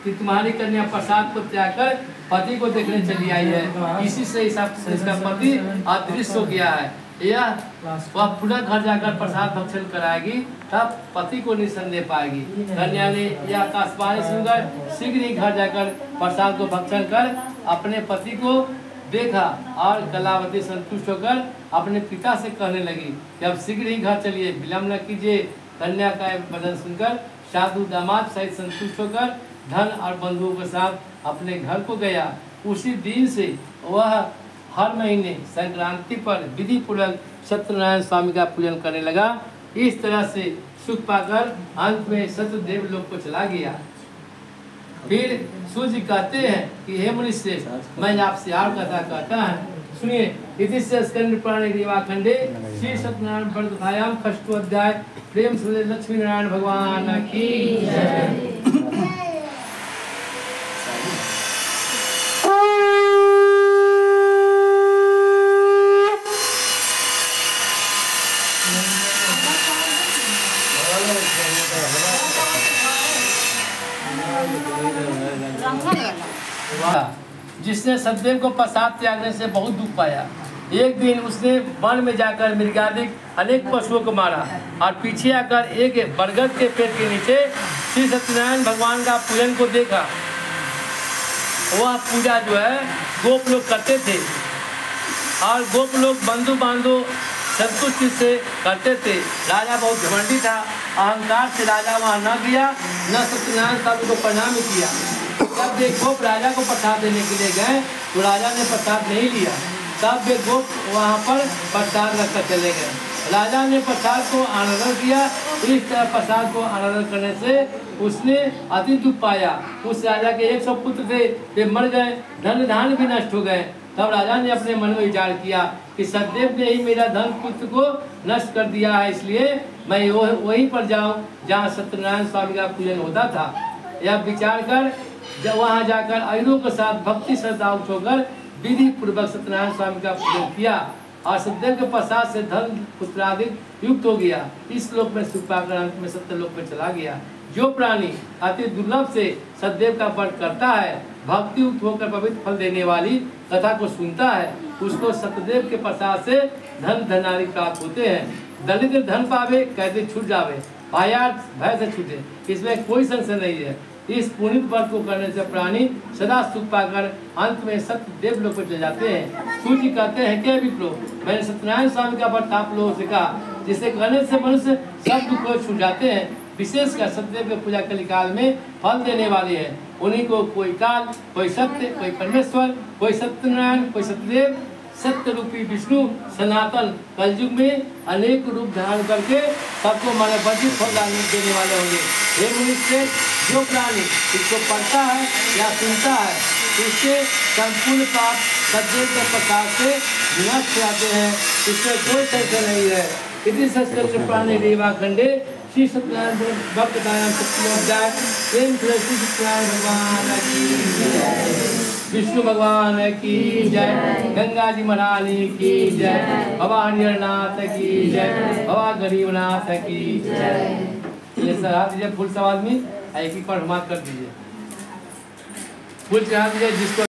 कि तुम्हारी कन्या प्रसाद को त्याग कर पति को देखने चली आई है। इसी से इसका पति अदृश्य हो गया है। यह वह पुनः घर जाकर प्रसाद भक्षण कराएगी, तब पति को निसंदेह पाएगी। कन्या ने यह आकाशवाणी सुनकर शीघ्र ही घर जाकर प्रसाद को भक्षण कर अपने पति को देखा और कलावती संतुष्ट होकर अपने पिता से कहने लगी कि अब शीघ्र ही घर चलिए, विलम्ब न कीजिए। कन्या का वचन सुनकर साधु दामाद सहित संतुष्ट होकर धन और बंधुओं के साथ अपने घर को गया। उसी दिन से वह हर महीने संक्रांति पर विधि पूर्वक सत्यनारायण स्वामी का पूजन करने लगा। इस तरह से सुख पाकर अंत में सत्यदेव लोक को चला गया। फिर सूर्य कहते हैं कि हे मुनिश्रेष्ठ, मैं आपसे और कथा कहता है, सुनिए। इति से स्कंद पुराण रीवाखंडे श्री सत्यनारायण व्रत कथायाम षष्ठो अध्याय प्रेम से लक्ष्मी नारायण भगवान की जय। जिसने सतदेव को प्रसाद त्यागने से बहुत दुख पाया। एक दिन उसने वन में जाकर मृगादिक अनेक पशुओं को मारा और पीछे आकर एक बरगद के पेड़ के नीचे श्री सत्यनारायण भगवान का पूजन को देखा। वह पूजा जो है गोप लोग करते थे और गोप लोग बंधु बांधव संतुष्टि से करते थे। राजा बहुत घमंडी था, अहंकार से राजा वहाँ न गया, न सत्यनारायण स्वामी को प्रणाम किया। जब वे गोप राजा को प्रसाद देने के लिए गए तो राजा ने प्रसाद नहीं लिया। तब वे गोप वहाँ पर प्रसाद रखकर चले गए। राजा ने प्रसाद को अनादर किया। इस तरह प्रसाद को अनादर करने से उसने अति दुख पाया। उस राजा के 100 पुत्र थे, वे मर गए, धन धान भी नष्ट हो गए। तब राजा ने अपने मन में विचार किया कि सतदेव ने ही मेरा धन पुत्र को नष्ट कर दिया है, इसलिए मैं वहीं पर जाऊं जहाँ सत्यनारायण स्वामी का पूजन होता था। यह विचार कर जब वहाँ जाकर अयरों के साथ भक्ति श्रद्धा होकर विधि पूर्वक सत्यनारायण स्वामी का पूजन किया और सतदेव के प्रसाद से धन पुत्रादि युक्त हो गया। इस लोक में सुख पाकर अंत में सत्य लोक में चला गया। जो प्राणी अति दुर्लभ से सतदेव का व्रत करता है, भक्ति युक्त होकर पवित्र फल देने वाली कथा को सुनता है, उसको सतदेव के प्रसाद से धन धनादि प्राप्त होते हैं। दलित धन पावे कहते छूट जावे, भायार्थ भय से छूटे, इसमें कोई संशय नहीं है। इस पुनित व्रत को करने से प्राणी सदा सुख पाकर अंत में सत्य देव लोक को चले जाते हैं। सूर्य कहते हैं कि विप्रो, मैंने सत्यनारायण स्वामी का व्रत आप लोगों से कहा, जिसे करने से मनुष्य सब दुख को छूट जाते हैं। विशेषकर सत्यदेव के पूजा कलिकाल में फल देने वाले हैं। उन्हीं को कोई काल, कोई सत्य, कोई परमेश्वर, कोई सत्यनारायण, कोई सत्यदेव, सत्य रूपी विष्णु सनातन कलयुग में अनेक रूप धारण करके सबको मनोबंधित फल देने वाले होंगे। हे मुनिश्रेष्ठ, जो प्राणी इसको पढ़ता है या सुनता है, उसके संपूर्ण पाप सतदेव के प्रसाद से नष्ट हो जाते हैं। इसमें कोई संशय नहीं है। इति संस्कृत प्राणी रीवाखंडे श्री सत्यनारायण भक्त दायाम सत्योध्याय प्रेम श्री सत्यनारायण भगवान की जय, विष्णु भगवान की जय, गंगा जी महारानी की जय, बाबा हरिहरनाथ की जय, बाबा गरीबनाथ की जय। ये सर दीजिए फूल सवाल में एक एक पर कर दीजिए, फूल चढ़ा दीजिए जिसको